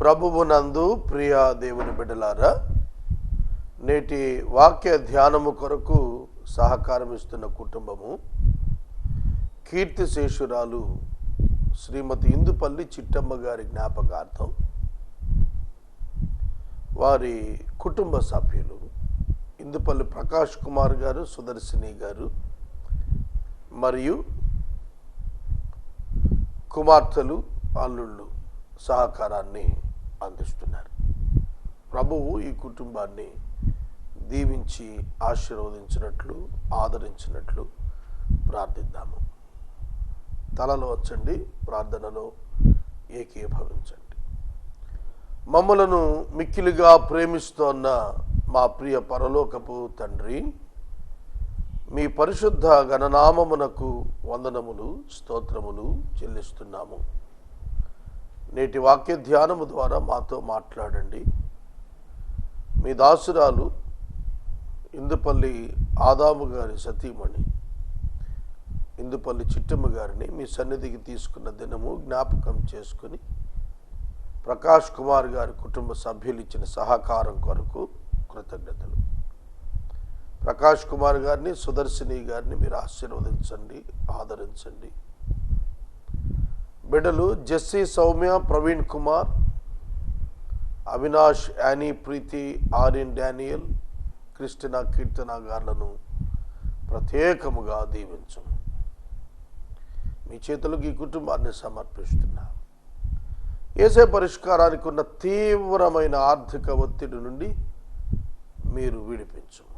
ప్రభువునందు ప్రియ దేవుని బిడ్డలారా, నేటి వాక్య ధ్యానము కొరకు సహకారం ఇస్తున్న కుటుంబము కీర్తిశేషురాలు శ్రీమతి ఇందుపల్లి చిట్టమ్మ గారి జ్ఞాపకార్థం వారి కుటుంబ సభ్యులు ఇందుపల్లి ప్రకాష్ కుమార్ గారు, సుదర్శిని గారు మరియు కుమార్తెలు, అల్లుళ్ళు సహకారాన్ని అందిస్తున్నారు. ప్రభువు ఈ కుటుంబాన్ని దీవించి ఆశీర్వదించినట్లు, ఆదరించినట్లు ప్రార్థిద్దాము. తలలో వచ్చండి, ప్రార్థనలో ఏకీభవించండి. మమ్మలను మిక్కిలిగా ప్రేమిస్తోన్న మా ప్రియ పరలోకపు తండ్రి, మీ పరిశుద్ధ గణనామమునకు వందనములు, స్తోత్రములు చెల్లిస్తున్నాము. నేటి వాక్య ధ్యానము ద్వారా మాతో మాట్లాడండి. మీ దాసురాలు ఇందుపల్లి ఆదాము గారి సతీమణి ఇందుపల్లి చిట్టమ్మ గారిని మీ సన్నిధికి తీసుకున్న దినము జ్ఞాపకం చేసుకుని ప్రకాష్ కుమార్ గారి కుటుంబ సభ్యులు ఇచ్చిన సహకారం కొరకు కృతజ్ఞతలు. ప్రకాష్ కుమార్ గారిని, సుదర్శిని గారిని మీరు ఆశీర్వదించండి, ఆదరించండి. బిడ్డలు జెస్సీ, సౌమ్య, ప్రవీణ్ కుమార్, అవినాష్, యానీ, ప్రీతి, ఆర్యన్, డానియల్, క్రిస్టినా, కీర్తన గారులను ప్రత్యేకముగా దీవించము. మీ చేతులకు ఈ కుటుంబాన్ని సమర్పిస్తున్నా. యేసే పరిష్కారానికి ఉన్న తీవ్రమైన ఆర్థిక ఒత్తిడి నుండి మీరు విడిపించము.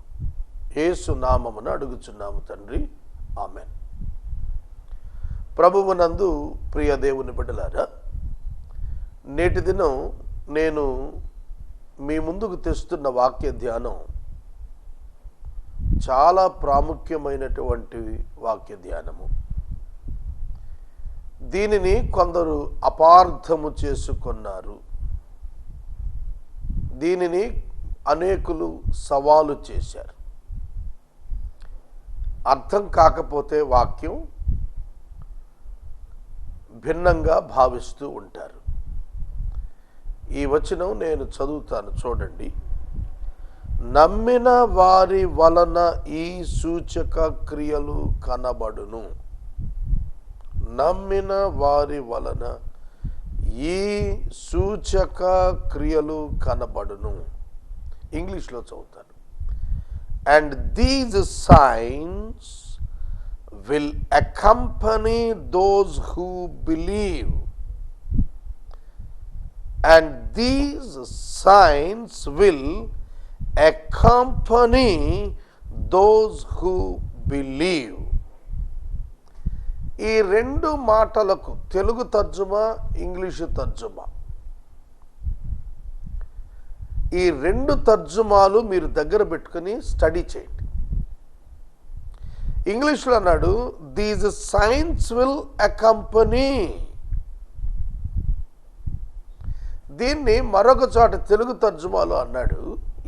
యేసు నామమున అడుగుచున్నాము తండ్రి, ఆమెన్. ప్రభువునందు ప్రియ దేవుని బిడ్డలారా, నేటి దినం నేను మీ ముందుకు తెస్తున్న వాక్య ధ్యానం చాలా ప్రాముఖ్యమైనటువంటి వాక్య ధ్యానము. దీనిని కొందరు అపార్థము చేసుకున్నారు. దీనిని అనేకులు సవాలు చేశారు. అర్థం కాకపోతే వాక్యం భిన్నంగా భావిస్తూ ఉంటారు. ఈ వచనం నేను చదువుతాను, చూడండి. నమ్మిన వారి వలన ఈ సూచక క్రియలు కనబడును. నమ్మిన వారి వలన ఈ సూచక క్రియలు కనబడును. ఇంగ్లీష్లో చదువుతాను. And these signs will accompany those who believe. And these signs will accompany those who believe. ఈ రెండు మాటలకు తెలుగు తర్జుమా, ఇంగ్లీషు తర్జుమా, ఈ రెండు తర్జుమాలు మీరు దగ్గర పెట్టుకుని స్టడీ చేయండి. ఇంగ్లీష్లో అన్నాడు, దీస్ సైన్స్ విల్ అకంపనీ. దీన్ని మరొక చోట తెలుగు తర్జుమాలో అన్నాడు,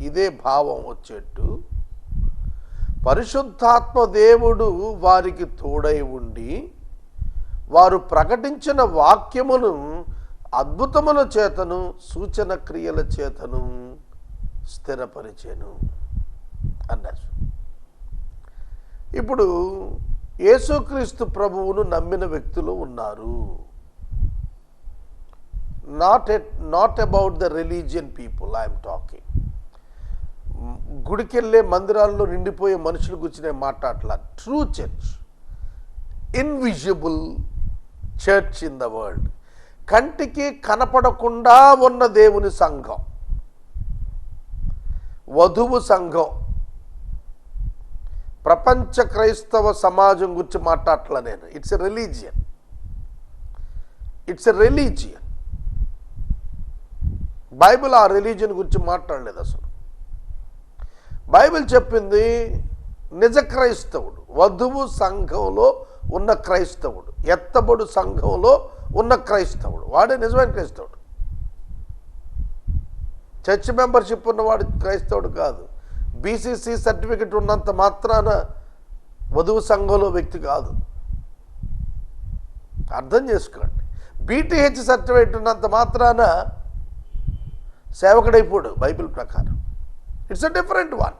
ఇదే భావం వచ్చేట్టు, పరిశుద్ధాత్మ దేవుడు వారికి తోడై ఉండి వారు ప్రకటించిన వాక్యమును అద్భుతముల చేతను, సూచన క్రియల చేతను స్థిరపరిచెను అన్నారు. ఇప్పుడు యేసుక్రీస్తు ప్రభువును నమ్మిన వ్యక్తులు ఉన్నారు. Not about the religion people I'm talking. గుడికెళ్ళే మందిరాల్లో నిండిపోయే మనుషుల గురించి నేను మాట్లాడలా. True church, invisible church in the world, కంటికి కనపడకుండా ఉన్న దేవుని సంఘం, వధువు సంఘం. ప్రపంచ క్రైస్తవ సమాజం గురించి మాట్లాడట్లా నేను. It's a religion. It's a religion. Bible ఆ రిలీజియన్ గురించి మాట్లాడలేదు అసలు. బైబిల్ చెప్పింది నిజ క్రైస్తవుడు, వధువు సంఘంలో ఉన్న క్రైస్తవుడు, ఎత్తబడు సంఘంలో ఉన్న క్రైస్తవుడు, వాడే నిజమైన క్రైస్తవుడు. చర్చ్ మెంబర్షిప్ ఉన్నవాడు క్రైస్తవుడు కాదు. బీసీసీ సర్టిఫికెట్ ఉన్నంత మాత్రాన వధువు సంఘంలో వ్యక్తి కాదు. అర్థం చేసుకోండి. బీటీహెచ్ సర్టిఫికేట్ ఉన్నంత మాత్రాన సేవకుడైపోడు బైబిల్ ప్రకారం. It's a different one.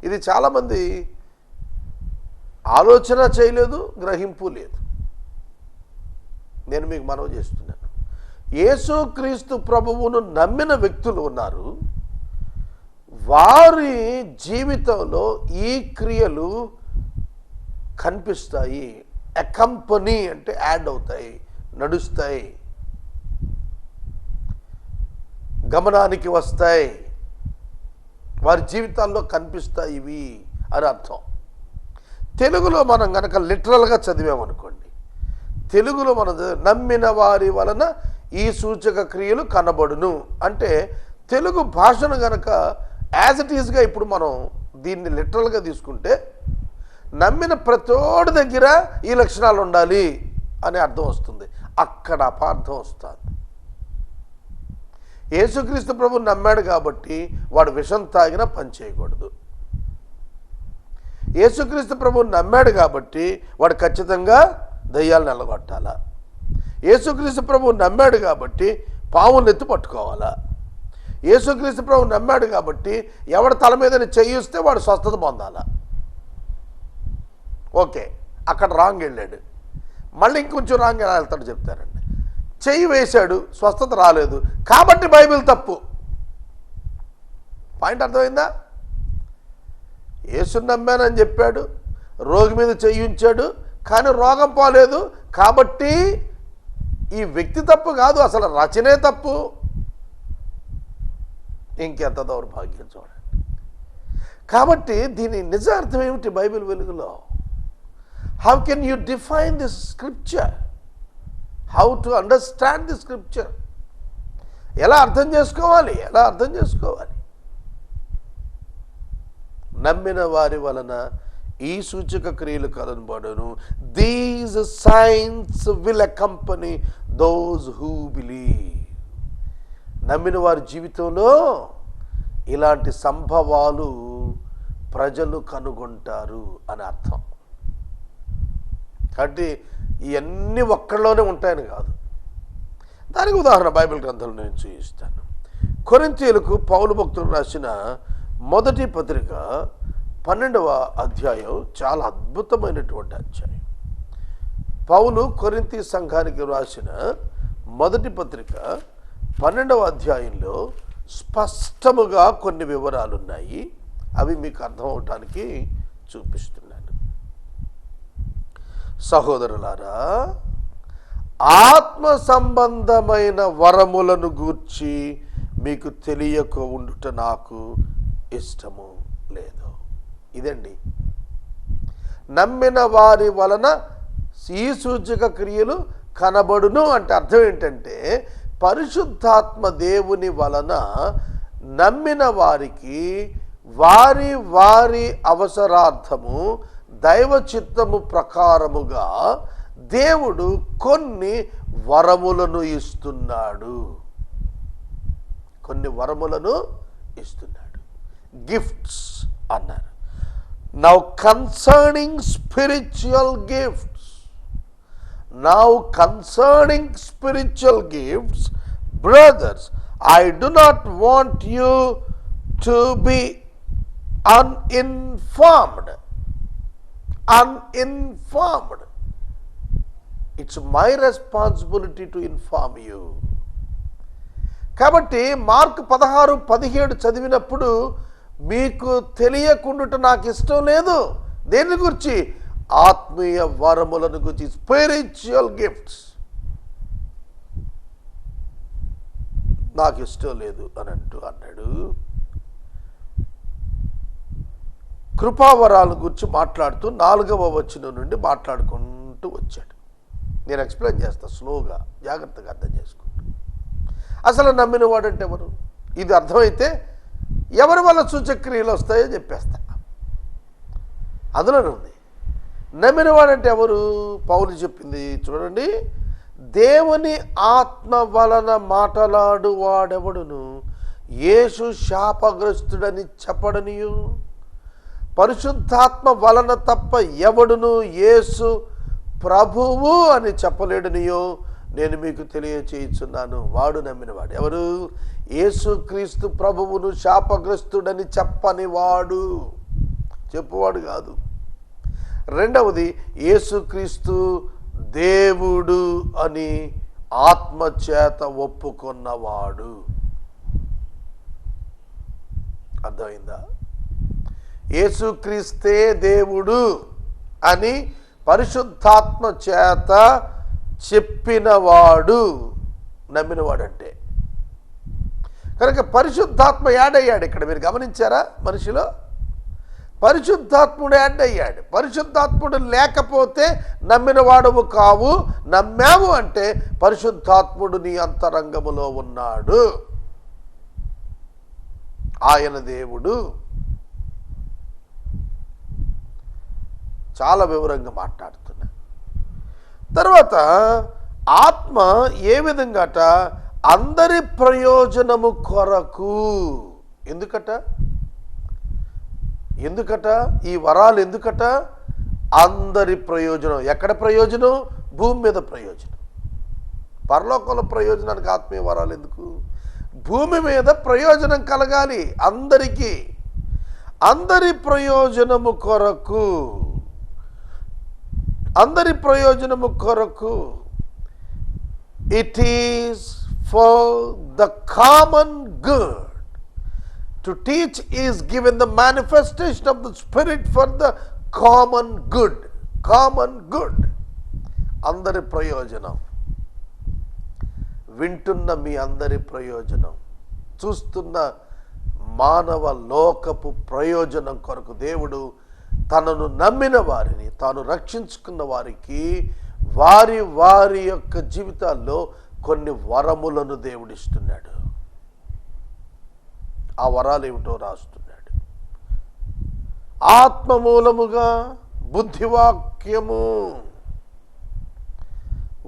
ఇది చాలామంది ఆలోచన చేయలేదు, గ్రహింపు లేదు. నేను మీకు మనవి చేస్తున్నాను, యేసుక్రీస్తు ప్రభువును నమ్మిన వ్యక్తులు ఉన్నారు, వారి జీవితంలో ఈ క్రియలు కనిపిస్తాయి. అకంపెనీ అంటే యాడ్ అవుతాయి, నడుస్తాయి, గమనానికి వస్తాయి, వారి జీవితాల్లో కనిపిస్తాయి ఇవి అని అర్థం. తెలుగులో మనం కనుక లిటరల్గా చదివామనుకోండి, తెలుగులో మనం నమ్మిన వారి వలన ఈ సూచక క్రియలు కనబడును అంటే, తెలుగు భాషను కనుక యాజ్ ఇట్ ఈజ్గా ఇప్పుడు మనం దీన్ని లిటరల్గా తీసుకుంటే, నమ్మిన ప్రతోడి దగ్గర ఈ లక్షణాలు ఉండాలి అనే అర్థం వస్తుంది. అక్కడ అపార్థం వస్తుంది. యేసుక్రీస్తు ప్రభు నమ్మాడు కాబట్టి వాడు విషం తాగినా పని చేయకూడదు. యేసుక్రీస్తు ప్రభు నమ్మాడు కాబట్టి వాడు ఖచ్చితంగా దయ్యాలను వెళ్ళగొట్టాలా. యేసుక్రీస్తు ప్రభు నమ్మాడు కాబట్టి పాములను ఎత్తి పట్టుకోవాలా. యేసుక్రీస్తు ప్రభు నమ్మాడు కాబట్టి ఎవడి తల మీద చెయ్యిస్తే వాడు స్వస్థత పొందాలా. ఓకే, అక్కడ రాంగ్ వెళ్ళాడు, మళ్ళీ ఇంకొంచెం రాంగ్ ఎలా వెళ్తాడు చెప్తారండి. చెయ్యి వేశాడు, స్వస్థత రాలేదు కాబట్టి బైబిల్ తప్పు. పాయింట్ అర్థమైందా? యేసుని నమ్మానని చెప్పాడు, రోగి మీద చెయ్యి ఉంచాడు, కానీ రోగం పోలేదు కాబట్టి ఈ వ్యక్తి తప్పు కాదు, అసలు రచనే తప్పు. ఇంకెంత దౌర్భాగ్యం చూడండి. కాబట్టి దీని నిజ అర్థం ఏమిటి బైబిల్ వెలుగులో? How can you define this scripture? How to understand the scripture? ఎలా అర్థం చేసుకోవాలి? నమ్మిన వారి వలన ఈ సూచక క్రియలు కనబడును. These signs will accompany those who believe. నమ్మిన వారి జీవితంలో ఇలాంటి సంభవాలు ప్రజలు కనుగొంటారు అని అర్థం. కాబట్టి ఇవన్నీ ఒక్కళ్ళలోనే ఉంటాయని కాదు. దానికి ఉదాహరణ బైబిల్ గ్రంథంలో నేను చూపిస్తాను. కొరింథీయులకు పౌలు భక్తుడు రాసిన మొదటి పత్రిక 12వ అధ్యాయం చాలా అద్భుతమైనటువంటి అధ్యాయం. పౌలు కొరింథీ సంఘానికి రాసిన మొదటి పత్రిక 12వ అధ్యాయంలో స్పష్టముగా కొన్ని వివరాలు ఉన్నాయి. అవి మీకు అర్థం అవటానికి చూపిస్తున్నాను. సహోదరులారా, ఆత్మ సంబంధమైన వరములను గూర్చి మీకు తెలియక ఉండుట నాకు ఇష్టము లేదు. ఇదండి, నమ్మిన వారి వలన ఈ సూచక క్రియలు కనబడును అంటే అర్థం ఏంటంటే, పరిశుద్ధాత్మ దేవుని వలన నమ్మిన వారికి వారి వారి అవసరార్థము దైవ చిత్తము ప్రకారముగా దేవుడు కొన్ని వరములను ఇస్తున్నాడు. గిఫ్ట్స్ అన్నారు. Now concerning spiritual gifts, brothers, I do not want you to be uninformed. It's my responsibility to inform you. కాబట్టి మార్కు 16-17 చదివినప్పుడు మీకు తెలియకుండుట నాకు ఇష్టం లేదు. దేని గురించి? ఆత్మీయ వరములను గురించి, స్పిరిచువల్ గిఫ్ట్స్ నాకు ఇష్టం లేదు అని అన్నాడు. కృపావరాల గురించి మాట్లాడుతూ 4వ వచనం నుండి మాట్లాడుకుంటూ వచ్చాడు. నేను ఎక్స్ప్లెయిన్ చేస్తా స్లోగా, జాగ్రత్తగా అర్థం చేసుకుంటా. అసలు నమ్మిన వాడంటే ఎవరు? ఇది అర్థమైతే ఎవరి వల్ల సూచక్రియలు వస్తాయో చెప్పేస్తా. అందులోనే ఉంది. నమ్మిన వాడంటే ఎవరు? పౌలు చెప్పింది చూడండి. దేవుని ఆత్మ వలన మాట్లాడు వాడెవడును యేసు శాపగ్రస్తుడని చెప్పడనియు, పరిశుద్ధాత్మ వలన తప్ప ఎవడును యేసు ప్రభువు అని చెప్పలేడనియో నేను మీకు తెలియచేయుచున్నాను. వాడు నమ్మినవాడు. ఎవరు? యేసుక్రీస్తు ప్రభువును శాపగ్రస్తుడని చెప్పనివాడు, చెప్పువాడు కాదు. రెండవది, యేసుక్రీస్తు దేవుడు అని ఆత్మచేత ఒప్పుకున్నవాడు. అర్థమైందా? యేసుక్రీస్తే దేవుడు అని పరిశుద్ధాత్మ చేత చెప్పినవాడు నమ్మినవాడంటే. కనుక పరిశుద్ధాత్మ యాడ్ అయ్యాడు. ఇక్కడ మీరు గమనించారా? మనిషిలో పరిశుద్ధాత్ముడు యాడ్ అయ్యాడు. పరిశుద్ధాత్ముడు లేకపోతే నమ్మినవాడవు కావు. నమ్మావు అంటే పరిశుద్ధాత్ముడు నీ అంతరంగములో ఉన్నాడు, ఆయన దేవుడు. చాలా వివరంగా మాట్లాడుతున్నా. తర్వాత ఆత్మ ఏ విధంగాట? అందరి ప్రయోజనము కొరకు. ఎందుకట ఈ వరాలు? ఎందుకట? అందరి ప్రయోజనం. ఎక్కడ ప్రయోజనం? భూమి మీద ప్రయోజనం. పరలోకంలో ప్రయోజనానికి ఆత్మీయ వరాలు ఎందుకు? భూమి మీద ప్రయోజనం కలగాలి అందరికీ. అందరి ప్రయోజనము కొరకు, అందరి ప్రయోజనము కొరకు. It is for the common good. To teach is given the manifestation of the Spirit for the common good. Common good. అందరి ప్రయోజనం. వింటున్న మీ అందరి ప్రయోజనం, చూస్తున్న మానవ లోకపు ప్రయోజనం కొరకు దేవుడు తనను నమ్మిన వారిని, తాను రక్షించుకున్న వారికి వారి వారి యొక్క జీవితాల్లో కొన్ని వరములను దేవుడిస్తున్నాడు. ఆ వరాలు ఏమిటో రాస్తున్నాడు. ఆత్మ మూలముగా బుద్ధివాక్యము,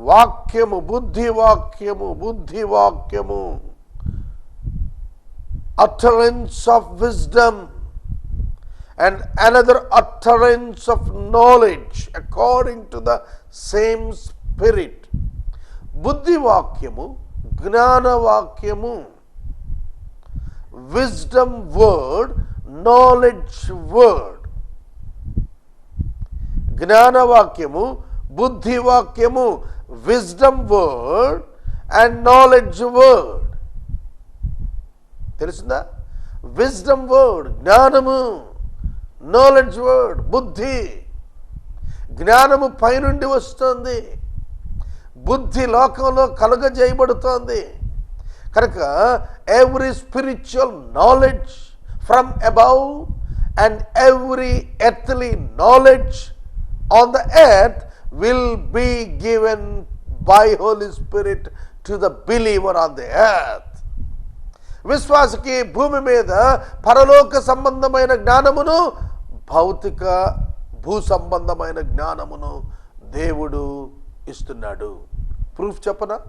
వాక్యము, బుద్ధివాక్యము, utterance of wisdom and another utterance of knowledge according to the same Spirit. బుద్ధివాక్యము, జ్ఞానవాక్యము, wisdom word, knowledge word. జ్ఞానవాక్యము, బుద్ధివాక్యము, wisdom word and knowledge word. తెలిసిందా? wisdom word జ్ఞానము, knowledge word బుద్ధి. జ్ఞానము పైనుండి వస్తుంది, బుద్ధి లోకంలో కలుగజేయబడుతోంది. కనుక every spiritual knowledge from above and every earthly knowledge on the earth will be given by Holy Spirit to the believer on the earth. విశ్వాసకి భూమి మీద పరలోక సంబంధమైన జ్ఞానమును, భౌతిక భూ సంబంధమైన జ్ఞానమును దేవుడు ఇస్తున్నాడు. ప్రూఫ్ చెప్పనా?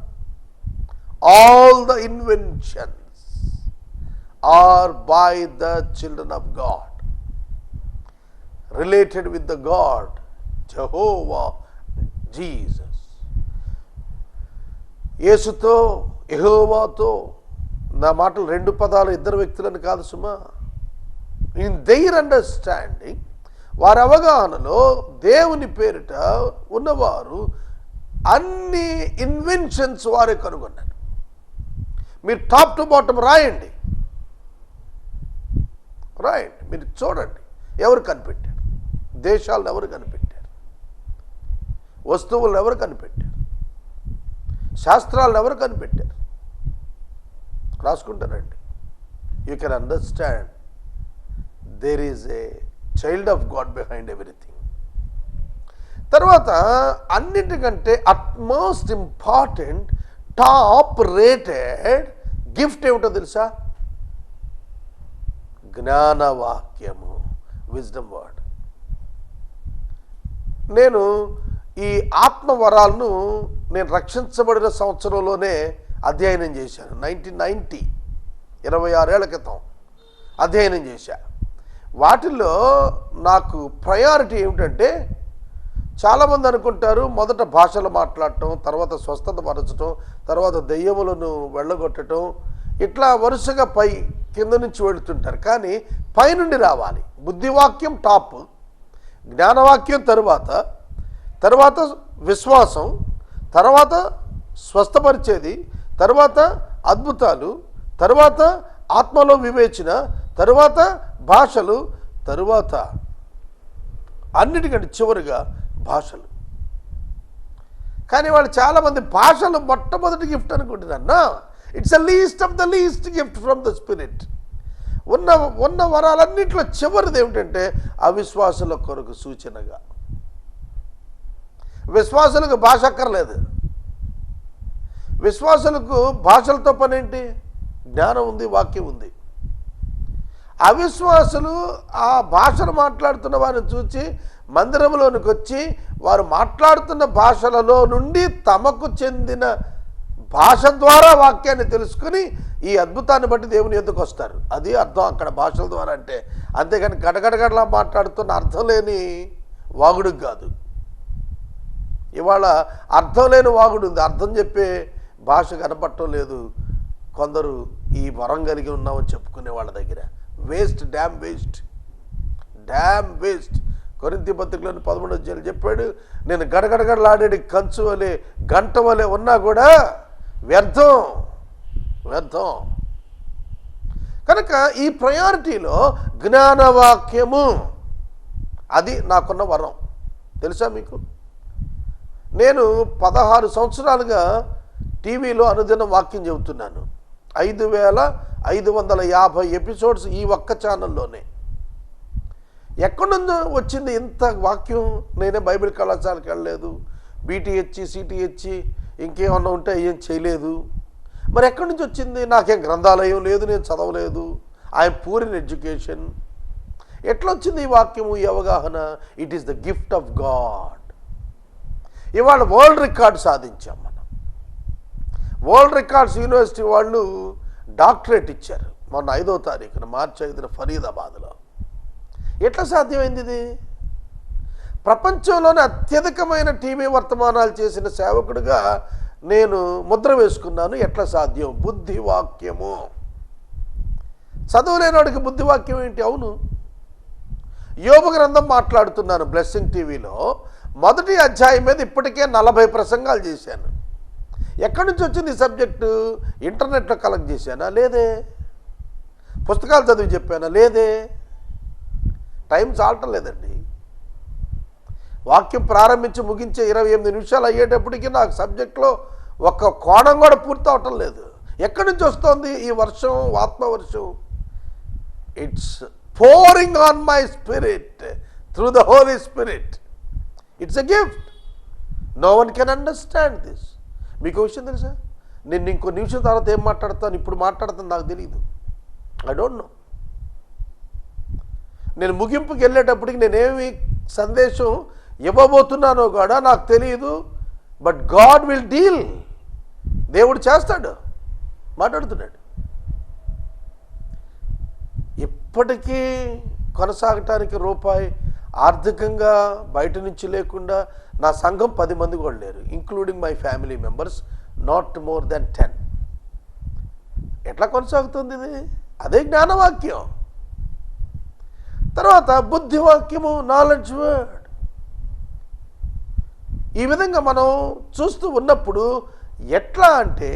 All the inventions are by the children of God, related with the God, Jehovah, Jesus. యేసుతో, యెహోవాతో. నా మాటలు రెండు పదాలు, ఇద్దరు వ్యక్తులను కాదు సుమా. ఇన్ దెయిర్ అండర్స్టాండింగ్, వారి అవగాహనలో దేవుని పేరిట ఉన్నవారు అన్ని ఇన్వెన్షన్స్ వారే కనుగొన్నారు. మీరు టాప్ టు బాటమ్ రాయండి, మీరు చూడండి. ఎవరు కనిపెట్టారు? దేశాలను ఎవరు కనిపెట్టారు? వస్తువులను ఎవరు కనిపెట్టారు? శాస్త్రాలను ఎవరు కనిపెట్టారు? రాసుకుంటారండి. You can understand there is a child of God behind everything. తర్వాత అన్నిటికంటే utmost important, top rated gift ఏమిటో తెలుసా? జ్ఞానవాక్యము, విజ్డమ్ వర్డ్. నేను ఈ ఆత్మవరాలను నేను రక్షించబడిన సంవత్సరంలోనే అధ్యయనం చేశాను. 1990, 26 ఏళ్ల క్రితం అధ్యయనం చేశా. వాటిల్లో నాకు ప్రయారిటీ ఏమిటంటే, చాలామంది అనుకుంటారు మొదట భాషలు మాట్లాడటం, తర్వాత స్వస్థత పరచటం, తర్వాత దెయ్యములను వెళ్ళగొట్టడం, ఇట్లా వరుసగా కింద నుంచి వెళుతుంటారు. కానీ పైనుండి రావాలి. బుద్ధివాక్యం టాప్, జ్ఞానవాక్యం తర్వాత విశ్వాసం, తర్వాత స్వస్థపరిచేది, తర్వాత అద్భుతాలు, తర్వాత ఆత్మలో వివేచన, తర్వాత భాషలు, తరువాత అన్నిటికంటే చివరిగా భాషలు. కానీ వాళ్ళు చాలామంది భాషలు మొట్టమొదటి గిఫ్ట్ అనుకుంటున్నారు. It's a least of the least gift from the spirit. ఉన్న వరాలన్నింటిలో చివరిది ఏమిటంటే అవిశ్వాసుల కొరకు సూచనగా. విశ్వాసులకు భాష అక్కర్లేదు. విశ్వాసులకు భాషలతో పని ఏంటి? జ్ఞానం ఉంది, వాక్యం ఉంది. అవిశ్వాసులు ఆ భాషను మాట్లాడుతున్న వారిని చూచి మందిరంలోనికి వచ్చి వారు మాట్లాడుతున్న భాషలలో నుండి తమకు చెందిన భాష ద్వారా వాక్యాన్ని తెలుసుకుని ఈ అద్భుతాన్ని బట్టి దేవుని ఎద్దుకు వస్తారు. అది అర్థం అక్కడ భాషల ద్వారా అంటే. అంతేగాని గడగడగడలా మాట్లాడుతున్న అర్థం లేని వాగుడికి కాదు. ఇవాళ అర్థం లేని వాగుడు ఉంది, అర్థం చెప్పే భాష కనపడటం లేదు కొందరు ఈ వరం కలిగి ఉన్నామని చెప్పుకునే వాళ్ళ దగ్గర. Waste, damn waste. కొరింథీ పత్రికలోని 11వ అధ్యాయంలో చెప్పాడు, నేను గడగడగడలాడే కంచు వలె గంట వలె ఉన్నా కూడా వ్యర్థం. కనుక ఈ ప్రయారిటీలో జ్ఞానవాక్యము అది నాకున్న వరం. తెలుసా మీకు? నేను 16 సంవత్సరాలుగా టీవీలో అనుదినం వాక్యం చెబుతున్నాను. 5550 ఎపిసోడ్స్ ఈ ఒక్క ఛానల్లోనే. ఎక్కడి నుంచో వచ్చింది ఇంత వాక్యం? నేనే బైబిల్ కళాశాలకు వెళ్ళలేదు, బీటీహెచ్, సిటీహెచ్ ఇంకేమన్నా ఉంటే ఏం చేయలేదు. మరి ఎక్కడి నుంచి వచ్చింది? నాకేం గ్రంథాలయం లేదు, నేను చదవలేదు. I'm poor in education. ఎట్లా వచ్చింది ఈ వాక్యము, ఈ అవగాహన? It is the gift of God. ఇవాళ వరల్డ్ రికార్డ్ సాధించాం మనం. వరల్డ్ రికార్డ్స్ యూనివర్సిటీ వాళ్ళు డాక్టరేట్ ఇచ్చారు మొన్న 5వ తారీఖున, మార్చి 5న ఫరీదాబాద్లో. ఎట్లా సాధ్యమైంది ఇది? ప్రపంచంలోనే అత్యధికమైన టీవీ వర్తమానాలు చేసిన సేవకుడిగా నేను ముద్ర వేసుకున్నాను. ఎట్లా సాధ్యం? బుద్ధివాక్యము. చదువులేనివాడికి బుద్ధివాక్యం ఏంటి? అవును, యోబు గ్రంథం మాట్లాడుతున్నాను బ్లెస్సింగ్ టీవీలో. మొదటి అధ్యాయం మీద ఇప్పటికే 40 ప్రసంగాలు చేశాను. ఎక్కడి నుంచి వచ్చింది ఈ సబ్జెక్టు? ఇంటర్నెట్లో కలెక్ట్ చేశానా? లేదే. పుస్తకాలు చదివి చెప్పానా? లేదే. టైం చాలటం లేదండి. వాక్యం ప్రారంభించి ముగించే 28 నిమిషాలు అయ్యేటప్పటికీ నాకు సబ్జెక్ట్లో ఒక్క కోణం కూడా పూర్తి అవటం లేదు. ఎక్కడి నుంచి వస్తుంది ఈ వర్షం, ఆత్మవర్షం? It's pouring on my spirit through the Holy Spirit. It's a gift. No one can understand this. మీకు విషయం తెలుసా? నేను ఇంకో నిమిషం తర్వాత ఏం మాట్లాడతాను, ఇప్పుడు మాట్లాడతాను నాకు తెలియదు. I don't know. నేను ముగింపుకి వెళ్ళేటప్పటికి నేనేమి సందేశం ఇవ్వబోతున్నానో కూడా నాకు తెలియదు. But God will deal. దేవుడు చేస్తాడు, మాట్లాడుతున్నాడు. ఇప్పటికీ కొనసాగటానికి రూపాయి ఆర్థికంగా బయట నుంచి లేకుండా నా సంఘం 10 మంది కూడా లేరు, including my family members, not more than 10. ఎట్లా కొనసాగుతుంది ఇది? అదే జ్ఞానవాక్యం. తర్వాత బుద్ధివాక్యము, నాలెడ్జ్ వర్డ్. ఈ విధంగా మనం చూస్తూ ఉన్నప్పుడు ఎట్లా అంటే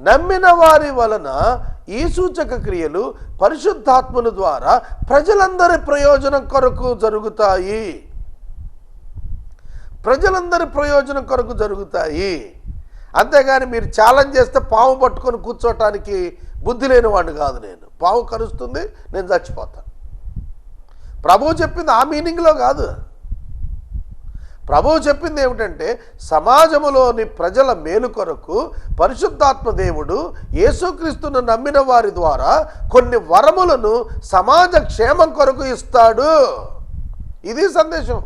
నమ్మిన వారి వలన ఈ సూచక క్రియలు పరిశుద్ధాత్మల ద్వారా ప్రజలందరి ప్రయోజనం కొరకు జరుగుతాయి. ప్రజలందరి ప్రయోజనం కొరకు జరుగుతాయి. అంతేగాని మీరు ఛాలెంజ్ చేస్తే పాము పట్టుకొని కూర్చోటానికి బుద్ధి లేని వాడిని కాదు నేను. పాము కరుస్తుంది, నేను చచ్చిపోతాను. ప్రభువు చెప్పింది ఆ మీనింగ్లో కాదు. ప్రభువు చెప్పింది ఏమిటంటే సమాజంలోని ప్రజల మేలు కొరకు పరిశుద్ధాత్మ దేవుడు యేసుక్రీస్తును నమ్మిన వారి ద్వారా కొన్ని వరములను సమాజ క్షేమం కొరకు ఇస్తాడు. ఇది సందేశం.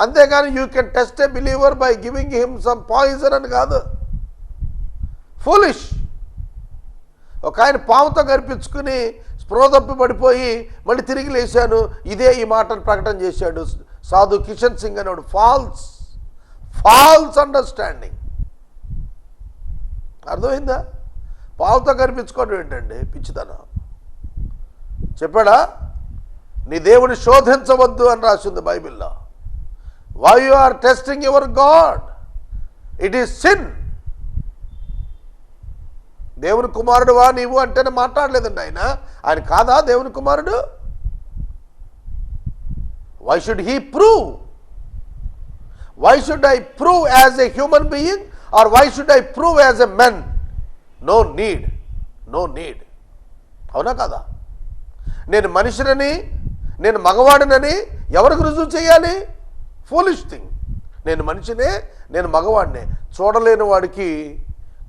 అంతేగాని you can test a believer by giving him some poison అని కాదు. ఫూలిష్. ఒక ఆయన పాముతో కనిపించుకుని స్పృహ తప్పి పడిపోయి మళ్ళీ తిరిగి లేచాను, ఇదే ఈ మాటను ప్రకటన చేశాడు సాధు కిషన్ సింగ్ అనేవాడు. False understanding. అర్థమైందా? పావుతో కనిపించుకోవడం ఏంటండి పిచ్చితనం? చెప్పాడా? నీ దేవుని శోధించవద్దు అని రాసింది బైబిల్లో. Why you are testing your God? It is sin. దేవుని కుమారుడువా నీవు అంటేనే మాట్లాడలేదండి ఆయన కాదా దేవుని కుమారుడు? Why should he prove? Why should I prove as a human being or why should I prove as a men? No need. అవునా కదా? నేను మనిషినని, నేను మగవాడినని ఎవరికి రుజువు చేయాలి? Foolish thing. నేను మనిషినే, నేను మగవాడినే. చూడలేని వాడికి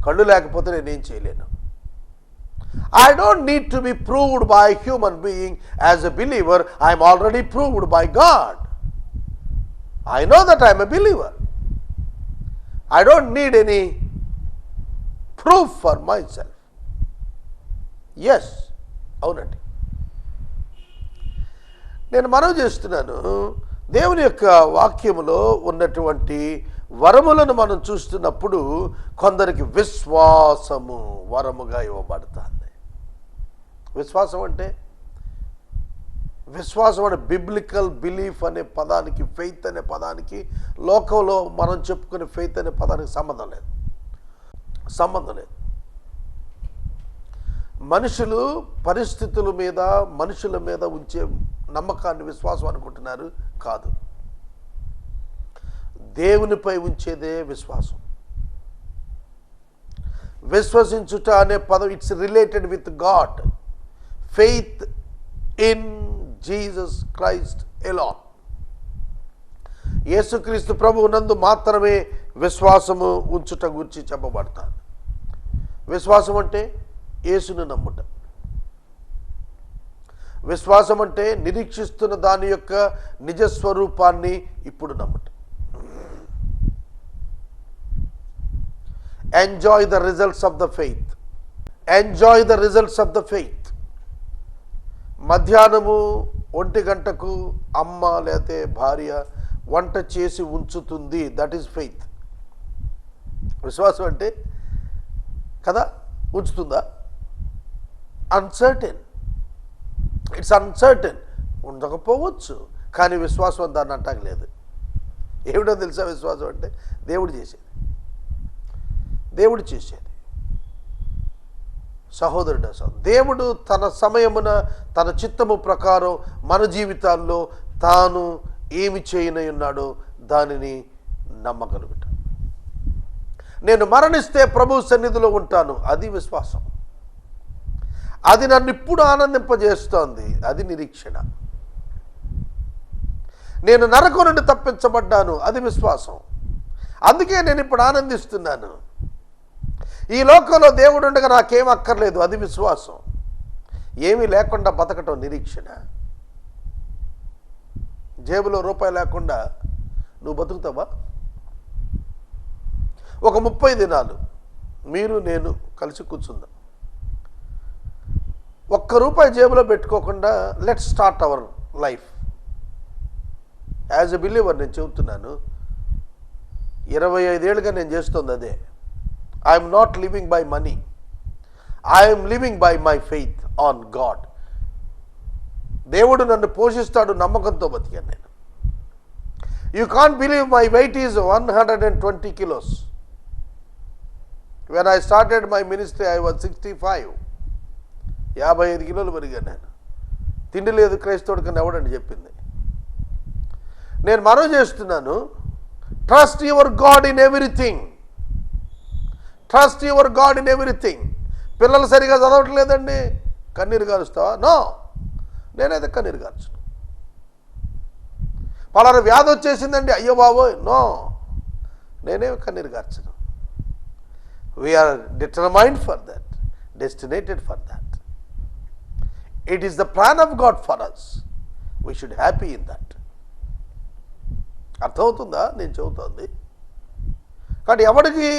కళ్ళు లేకపోతే నేనేం చేయలేను. I don't need to be proved by a human being as a believer. I am already proved by God. I know that I am a believer. I don't need any proof for myself. Yes, అవునండి. నేను మనవి చేస్తున్నాను, దేవుని యొక్క వాక్యములో ఉన్నటువంటి వరములను మనం చూస్తున్నప్పుడు కొందరికి విశ్వాసము వరముగా ఇవ్వబడుతుంది. విశ్వాసం అంటే బిబ్లికల్ బిలీఫ్ అనే పదానికి, ఫెయిత్ అనే పదానికి, లోకంలో మనం చెప్పుకునే ఫెయిత్ అనే పదానికి సంబంధం లేదు. మనుషులు పరిస్థితుల మీద, మనుషుల మీద ఉంచే నమ్మకాన్ని విశ్వాసం అనుకుంటున్నారు. కాదు, దేవునిపై ఉంచేదే విశ్వాసం. విశ్వసించుట అనే పదం it's related with God. Faith in Jesus Christ Elon. యేసుక్రీస్తు ప్రభువు నందు మాత్రమే విశ్వాసము ఉంచుట గురించి చెప్పబడతాను. విశ్వాసం అంటే యేసును నమ్ముట. విశ్వాసం అంటే నిరీక్షిస్తున్న దాని యొక్క నిజస్వరూపాన్ని ఇప్పుడు నమ్ముట. Enjoy the results of the faith. మధ్యాహ్నము 1 గంటకు అమ్మ లేకపోతే భార్య వంట చేసి ఉంచుతుంది. That is faith. విశ్వాసం అంటే కదా, ఉంచుతుందా? It's uncertain. ఉండకపోవచ్చు, కానీ విశ్వాసం దాన్ని అంటలేదు. ఏమిటో తెలుసా విశ్వాసం అంటే? దేవుడు చేసేది. సహోదరుడు, దేవుడు తన సమయమున, తన చిత్తము ప్రకారం మన జీవితాల్లో తాను ఏమి చేయనై ఉన్నాడో దానిని నమ్మగలుగుట. నేను మరణిస్తే ప్రభు సన్నిధిలో ఉంటాను, అది విశ్వాసం. అది నన్ను ఇప్పుడు ఆనందింపజేస్తోంది, అది నిరీక్షణ. నేను నరకం నుండి తప్పించబడ్డాను, అది విశ్వాసం. అందుకే నేను ఇప్పుడు ఆనందిస్తున్నాను. ఈ లోకంలో దేవుడు ఉండగా నాకేం అక్కర్లేదు, అది విశ్వాసం. ఏమీ లేకుండా బతకటం నిరీక్షణ. జేబులో రూపాయి లేకుండా నువ్వు బతుకుతావా? ఒక 30 దినాలు మీరు నేను కలిసి కూర్చుందాం. ₹1 జేబులో పెట్టుకోకుండా let's start our life. As a believer నేను చెబుతున్నాను, 25 ఏళ్ళుగా నేను చేస్తుంది అదే. I'm not living by money, I'm living by my faith on God. దేవుడు నన్ను పోషిస్తాడు నమ్మకంతో బతికాను నేను. You can't believe my weight is 120 kilos. When I started my ministry I was 65. 55 కిలోలు పెరిగాను నేను. తిండి లేదు క్రైస్తవుడి కన్నా ఎవడండి చెప్పింది? నేను మనవి చేస్తున్నాను, trust your God in everything. పిల్లలు సరిగా చదవట్లేదండి, కన్నీరు గారుస్తావా? నో, నేనైతే కన్నీరు గార్చను. పలానా వ్యాధి వచ్చేసిందండి, అయ్యో బాబోయ్, నో, నేనేమి కన్నీరు గార్చను. We're determined for that, destinated for that. It is the plan of God for us. We should happy in that. అర్థమవుతుందా నేను చెబుతోంది? కానీ ఎవరికి,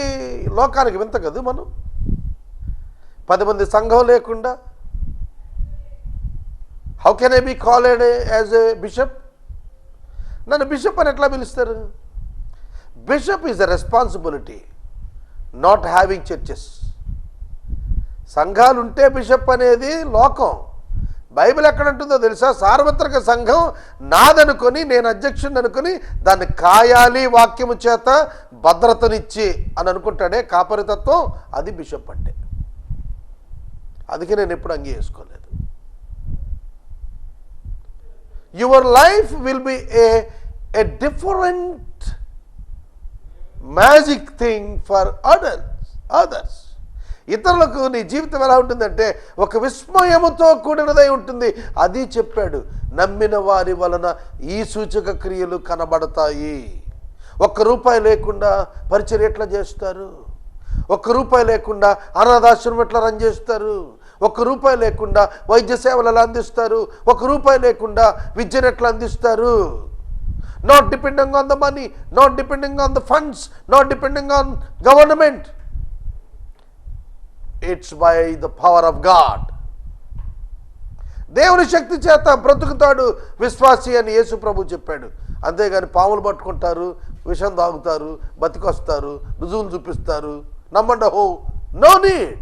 లోకానికి వింత కదా మనం. 10 మంది సంఘం లేకుండా how can I be called as a bishop? నన్ను బిషప్ అని ఎట్లా పిలుస్తారు? Bishop is a responsibility, not having churches. సంఘాలు ఉంటే బిషప్ అనేది లోకం. బైబిల్ ఎక్కడంటుందో తెలుసా? సార్వత్రిక సంఘం నాదనుకొని, నేను అధ్యక్షుడిని అనుకుని దాన్ని కాయాలి వాక్యము చేత భద్రతనిచ్చి అని అనుకుంటాడే కాపరితత్వం, అది బిషప్ అంటే. అందుకే నేను ఎప్పుడు అంగీ వేసుకోలేదు. Your life will be a different magic thing for others. ఇతరులకు నీ జీవితం ఎలా ఉంటుందంటే ఒక విస్మయముతో కూడినదై ఉంటుంది. అది చెప్పాడు, నమ్మిన వారి వలన ఈ సూచక క్రియలు కనబడతాయి. ₹1 లేకుండా పరిచర్య ఎట్లా చేస్తారు? ₹1 లేకుండా అనాథాశ్రమం ఎట్లా రన్ చేస్తారు? ₹1 లేకుండా వైద్య సేవలు ఎలా అందిస్తారు? ₹1 లేకుండా విద్యను ఎట్లా అందిస్తారు? Not depending on the money, not depending on the funds, not depending on government. It's by the power of God. దేవుని శక్తి చేత బ్రతుకుతాడు విశ్వాసి అని యేసు ప్రభు చెప్పాడు. అంతేగాని పాములు పట్టుకుంటారు, విషం తాగుతారు, బతికొస్తారు, రుజువులు చూపిస్తారు, నమ్మండి నో నీడ్.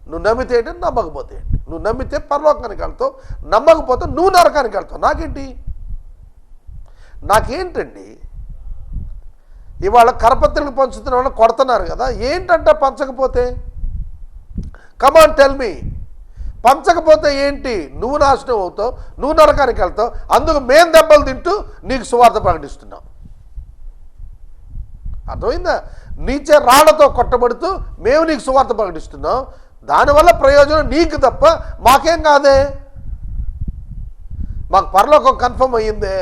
నువ్వు నమ్మితే ఏంటి, నమ్మకపోతే ఏంటి? నువ్వు నమ్మితే పరలోకానికి వెళ్తావు, నమ్మకపోతే నువ్వు నరకానికి వెళ్తావు. నాకేంటండి? ఇవాళ కరపత్రికలు పంచుతున్న వాళ్ళు కొడుతున్నారు కదా, ఏంటంటే పంచకపోతే? Come on tell me. పంచకపోతే ఏంటి? నువ్వు నాశనం అవుతావు, నువ్వు నరకానికి వెళ్తావు. అందుకు మేము దెబ్బలు తింటూ నీకు సువార్త ప్రకటిస్తున్నాం. అర్థమైందా? నీచే రాళ్లతో కొట్టబడుతూ మేము నీకు సువార్త ప్రకటిస్తున్నాం. దానివల్ల ప్రయోజనం నీకు తప్ప మాకేం కాదే. మాకు పరలోకం కన్ఫర్మ్ అయ్యిందే.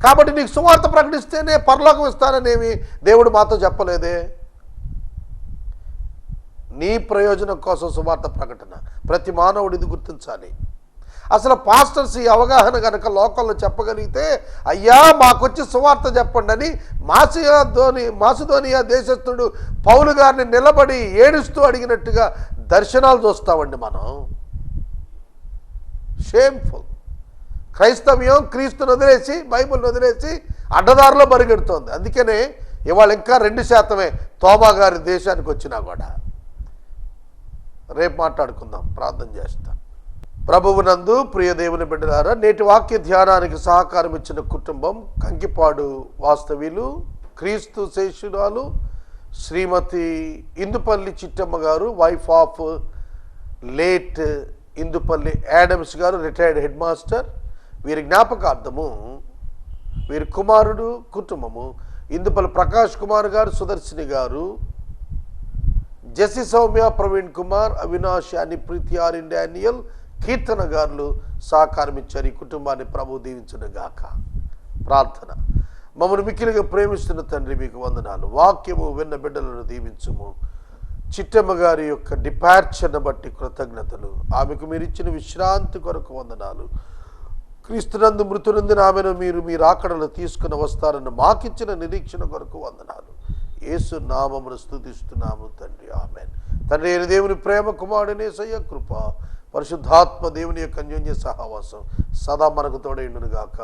కాబట్టి నీకు సువార్త ప్రకటిస్తేనే పరలోకం ఇస్తాననేమి దేవుడు మాతో చెప్పలేదే. నీ ప్రయోజనం కోసం సువార్త ప్రకటన. ప్రతి మానవుడు ఇది గుర్తించాలి. అసలు పాస్టర్స్ ఈ అవగాహన కనుక లోకల్లో చెప్పగలిగితే, అయ్యా మాకొచ్చి సువార్త చెప్పండి అని మాసిదోనియా దేశస్థుడు పౌలు గారిని నిలబడి ఏడుస్తూ అడిగినట్టుగా దర్శనాలు చూస్తామండి మనం. షేమ్ఫుల్. క్రైస్తవ్యం క్రీస్తుని వదిలేసి, బైబిల్ని వదిలేసి అడ్డదారిలో పరిగెడుతోంది. అందుకనే ఇవాళ ఇంకా 2% తోమా గారి దేశానికి వచ్చినా కూడా. రేపు మాట్లాడుకుందాం. ప్రార్థన చేస్తాను. ప్రభువునందు ప్రియ దేవుని బిడ్డలారా, నేటి వాక్య ధ్యానానికి సహకారం ఇచ్చిన కుటుంబం కంకిపాడు వాస్తవ్యులు, క్రీస్తు శేషురాలు శ్రీమతి ఇందుపల్లి చిట్టమ్మ గారు, wife of late Indupalli Adams గారు, రిటైర్డ్ హెడ్ మాస్టర్. వీరి జ్ఞాపకార్థము వీరి కుమారుడు కుటుంబము ఇందుపల్లి ప్రకాష్ కుమార్ గారు, సుదర్శిని గారు, జెసి సౌమ్య, ప్రవీణ్ కుమార్, అవినాష్ అని, ప్రీతి ఆరిన్, డానియల్, కీర్తన గారులు సహకారం ఇచ్చారు. ఈ కుటుంబాన్ని ప్రభు దీవించును గాక. ప్రార్థన. మమ్మల్ని మిక్కిలిగా ప్రేమిస్తున్న తండ్రి, మీకు వందనాలు. వాక్యము విన్న బిడ్డలను దీవించుము. చిట్టమ్మ గారి యొక్క డిపార్చర్ను బట్టి కృతజ్ఞతలు. ఆమెకు మీరు ఇచ్చిన విశ్రాంతి కొరకు వందనాలు. క్రీస్తునందు మృతునందున ఆమెను మీరు మీ రాకడలు తీసుకుని వస్తారని మాకిచ్చిన నిరీక్షణ కొరకు వందనాలు. యేసు నామమును స్తుతిస్తున్నాము తండ్రి. ఆమేన్. తండ్రి అయిన దేవుని ప్రేమ, కుమారుని యేసయ్య కృప, పరిశుద్ధాత్మ దేవుని యొక్క అన్యోన్య సహవాసం సదా మనకు తోడైండును గాక.